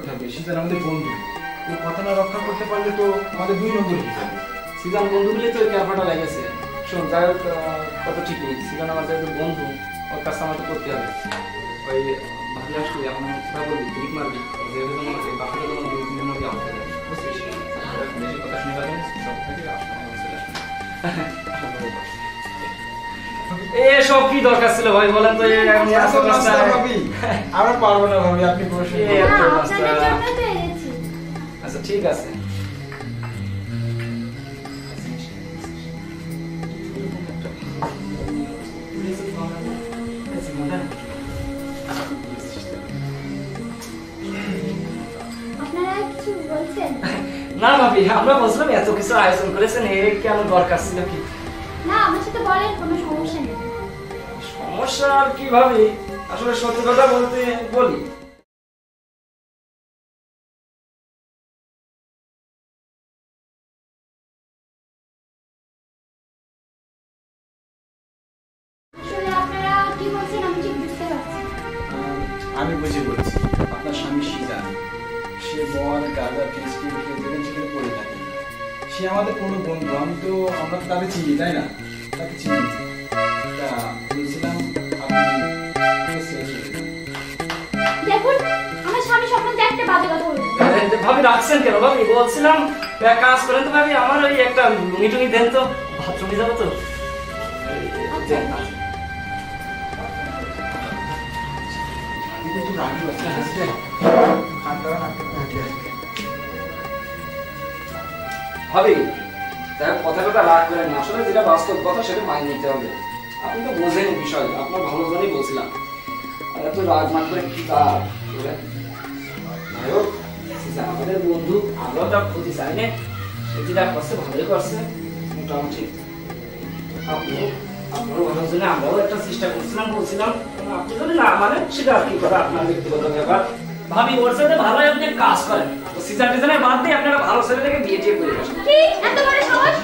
থাকবে সিজন আমাদের বন্ধু, ওই কথা না রক্ষা করতে পারলে তো আমাদের 2 নম্বর হিসাবে। সিজন বন্ধু বলে তো ব্যাপারটা লেগেছে। শোন, যাই হোক কত ঠিকই, সিজন আমার যেহেতু বন্ধু, ওর কাজটা আমাকে করতে হবে। ওই ভাবলে আসলে এখন কথা বলবি, ক্লিক মারবি, যেহেতু তোমার বাকিটা তোমার 2 দিনের মধ্যে আমাকে দেবে, বুঝছিস? বেশি কথা শুনে পাবেন সব থেকে সব কি দরকার ছিল ভাই বলেন তো? আমরা পারবো না ভাবি, আপনি বসে। আচ্ছা ঠিক আছে। না ভাবি, আমরা বলছিলাম এত কিছু আয়োজন করেছেন, এর কেন দরকার ছিল কি? না, আমার সাথে বলেন, কোনো সমস্যা নেই। সমস্যা আর কি ভাবি, আসলে সত্যি কথা বলতে বলি, আমি বুঝে বলছি, আপনার স্বামী সিজান, সে মদ গাঁজা ফিস্টি যেখানে পড়ে থাকে, সে আমাদের কোনো বন্ধু, আমরা তো তাকে চিনি, তাই না? তাকে চিনি। তা বলছিলাম দেখুন, আমার স্বামী সম্বন্ধে একটা বাজে কথা বলবেন। ভাবি রাখছেন কেন? ভাবি বলছিলাম কাজ করেন তো ভাবি, আমার ওই একটা লুঙ্গি টুঙ্গি দেন তো, বাথরুমে যাবো তো। ভাবি কথা রাগ করেন না, আসলে যেটা বাস্তব কথা সেটা মাইনে নিতে হবে। আপনি তো বোঝেন বিষয়, আপনার ভালো জন্যই বলছিলাম। আর এত রাগ মাগ করে কি কাজ আমাদের বন্ধু, আমরাও তার ক্ষতি চাই না, সে যেটা করছে ভালোই করছে মোটামুটি। আপনারও ভালোর জন্য আমরাও একটা চেষ্টা করছিলাম, বলছিলাম আপনি যদি না মানে সেটা আর কি করা, আপনার ব্যক্তিগত ব্যাপার। ভাবি ওর সাথে ভালোই আপনি কাজ করেন, সিজন টিজনের বাদ দিয়ে আপনারা ভালো ছেলে থেকে বিয়ে টিয়ে করে আসেন। কি এত বড় সাহস?